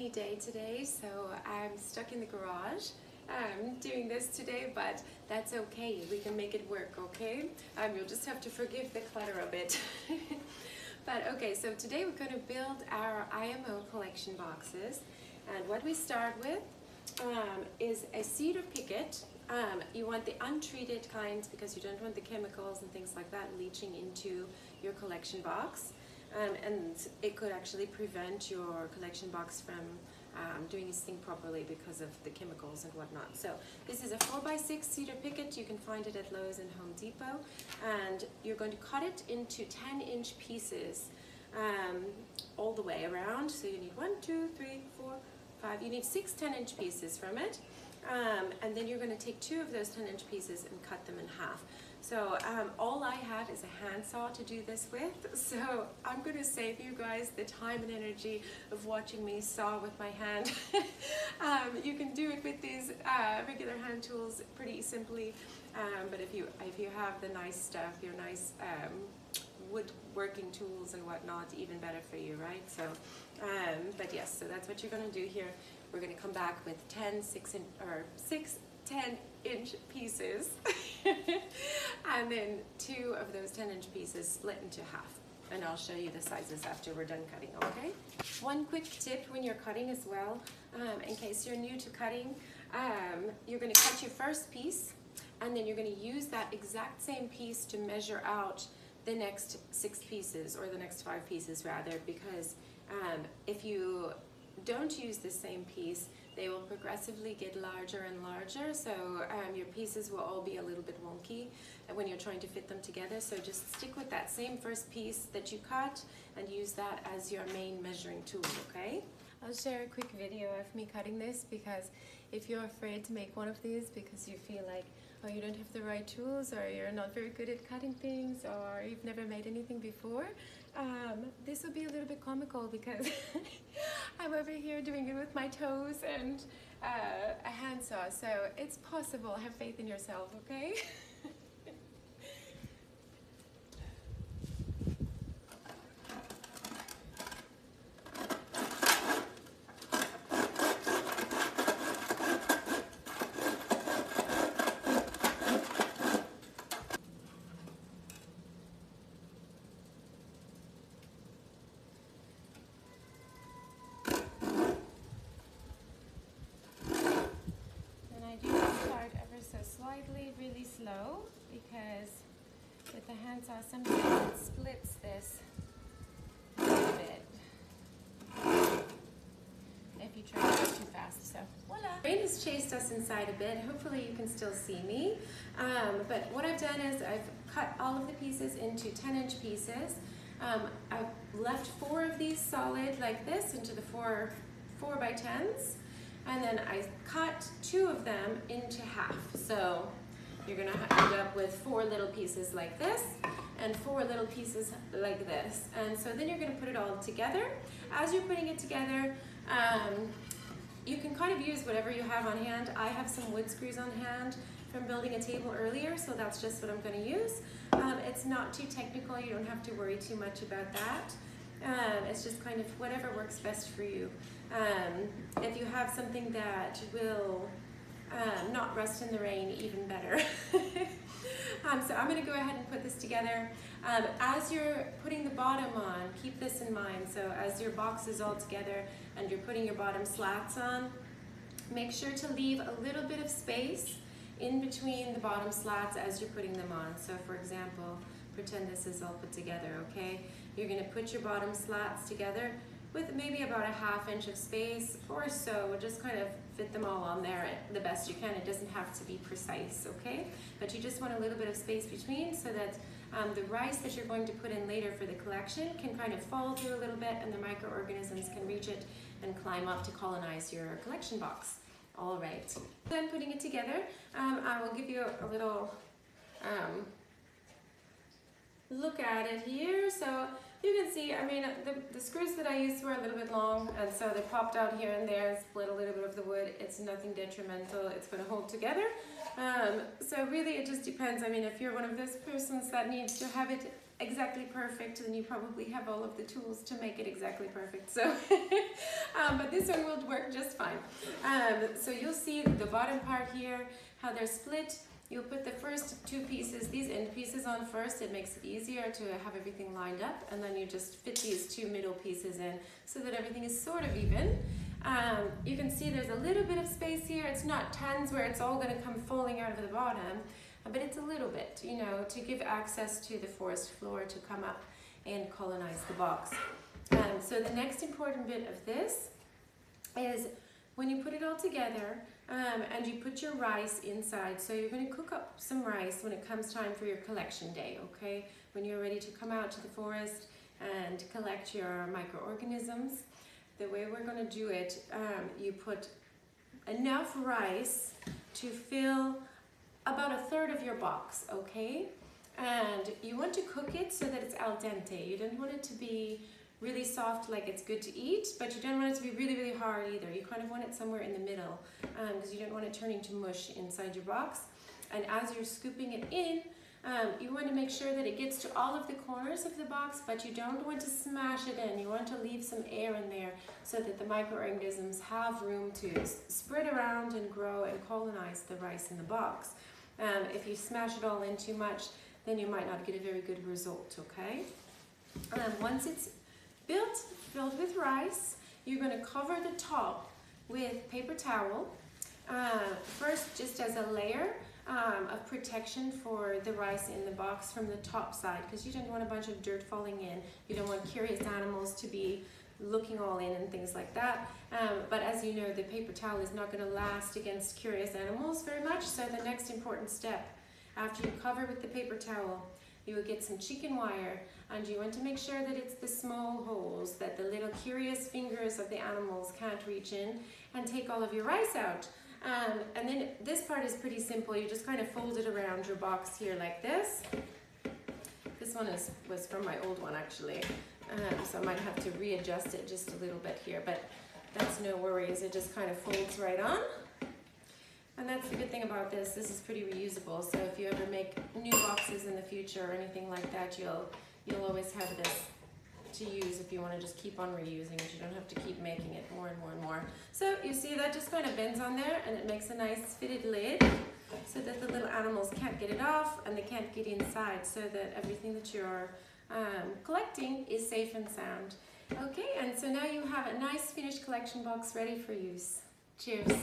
rainy day today, so I'm stuck in the garage doing this today, but that's okay. We can make it work, okay? You'll just have to forgive the clutter a bit. But okay, so today we're going to build our IMO collection boxes, and what we start with is a cedar picket. You want the untreated kinds because you don't want the chemicals and things like that leaching into your collection box. And it could actually prevent your collection box from doing its thing properly because of the chemicals and whatnot. So this is a 4x6 cedar picket. You can find it at Lowe's and Home Depot. And you're going to cut it into 10-inch pieces all the way around. So you need 1, 2, 3, 4, 5. You need 6 10-inch pieces from it. And then you're going to take 2 of those 10-inch pieces and cut them in half. So all I had is a handsaw to do this with, so I'm going to save you guys the time and energy of watching me saw with my hand. You can do it with these regular hand tools pretty simply, but if you have the nice stuff, your nice woodworking tools and whatnot, even better for you, right? So, but yes, so that's what you're going to do here. We're going to come back with 6 10-inch pieces and then 2 of those 10-inch pieces split into half, and I'll show you the sizes after we're done cutting, okay? One quick tip when you're cutting as well, in case you're new to cutting, you're going to cut your first piece and then you're going to use that exact same piece to measure out the next 6 pieces, or the next 5 pieces rather, because if you don't use the same piece, they will progressively get larger and larger, so your pieces will all be a little bit wonky when you're trying to fit them together. So just stick with that same first piece that you cut and use that as your main measuring tool, okay? I'll share a quick video of me cutting this, because if you're afraid to make one of these because you feel like, oh, you don't have the right tools, or you're not very good at cutting things, or you've never made anything before, this will be a little bit comical because I'm over here doing it with my toes and a handsaw, so it's possible. Have faith in yourself, okay? Slightly, really slow, because with the handsaw sometimes it splits this a little bit if you try to go too fast. So voila! Rain has chased us inside a bit. Hopefully you can still see me, but what I've done is I've cut all of the pieces into 10-inch pieces. I've left 4 of these solid like this into the 4 by 10s. And then I cut 2 of them into half. So you're gonna end up with 4 little pieces like this and 4 little pieces like this. And so then you're gonna put it all together. As you're putting it together, you can kind of use whatever you have on hand. I have some wood screws on hand from building a table earlier, so that's just what I'm gonna use. It's not too technical, you don't have to worry too much about that. It's just kind of whatever works best for you. If you have something that will not rust in the rain, even better. So I'm going to go ahead and put this together. As you're putting the bottom on, keep this in mind. So as your box is all together and you're putting your bottom slats on, make sure to leave a little bit of space in between the bottom slats as you're putting them on. So for example, pretend this is all put together, okay? You're going to put your bottom slats together with maybe about a ½ inch of space or so. Just kind of fit them all on there the best you can. It doesn't have to be precise, okay? But you just want a little bit of space between so that the rice that you're going to put in later for the collection can kind of fall through a little bit, and the microorganisms can reach it and climb up to colonize your collection box. All right. Then putting it together, I will give you a little look at it here. So you can see, I mean, the screws that I used were a little bit long, and so they popped out here and there and split a little bit of the wood. It's nothing detrimental. It's going to hold together. So really it just depends. I mean, if you're one of those persons that needs to have it exactly perfect, then you probably have all of the tools to make it exactly perfect. So, but this one will work just fine. So you'll see the bottom part here, how they're split. You'll put the first two pieces, these end pieces on first. It makes it easier to have everything lined up, and then you just fit these two middle pieces in so that everything is sort of even. You can see there's a little bit of space here. It's not tons where it's all going to come falling out of the bottom, but it's a little bit, you know, to give access to the forest floor to come up and colonize the box. So the next important bit of this is when you put it all together, and you put your rice inside. So you're going to cook up some rice when it comes time for your collection day, okay? When you're ready to come out to the forest and collect your microorganisms. The way we're going to do it, you put enough rice to fill about a third of your box, okay? And you want to cook it so that it's al dente. You don't want it to be really soft, like it's good to eat, but you don't want it to be really, really hard either. You kind of want it somewhere in the middle, because you don't want it turning to mush inside your box. And as you're scooping it in, you want to make sure that it gets to all of the corners of the box, but you don't want to smash it in. You want to leave some air in there so that the microorganisms have room to spread around and grow and colonize the rice in the box. If you smash it all in too much, then you might not get a very good result, okay? Once it's filled with rice, you're going to cover the top with paper towel. First, just as a layer of protection for the rice in the box from the top side, because you don't want a bunch of dirt falling in. You don't want curious animals to be looking all in and things like that. But as you know, the paper towel is not going to last against curious animals very much. So the next important step, after you cover with the paper towel, you will get some chicken wire, and you want to make sure that it's the small holes that the little curious fingers of the animals can't reach in, and take all of your rice out. And then this part is pretty simple. You just kind of fold it around your box here like this. This one was from my old one actually, so I might have to readjust it just a little bit here, but that's no worries. It just kind of folds right on. And that's the good thing about this. This is pretty reusable. So if you ever make new boxes in the future or anything like that, you'll always have this to use if you want to just keep on reusing it. You don't have to keep making it more and more and more. So you see that just kind of bends on there, and it makes a nice fitted lid so that the little animals can't get it off and they can't get inside, so that everything that you're collecting is safe and sound. Okay, and so now you have a nice finished collection box ready for use. Cheers.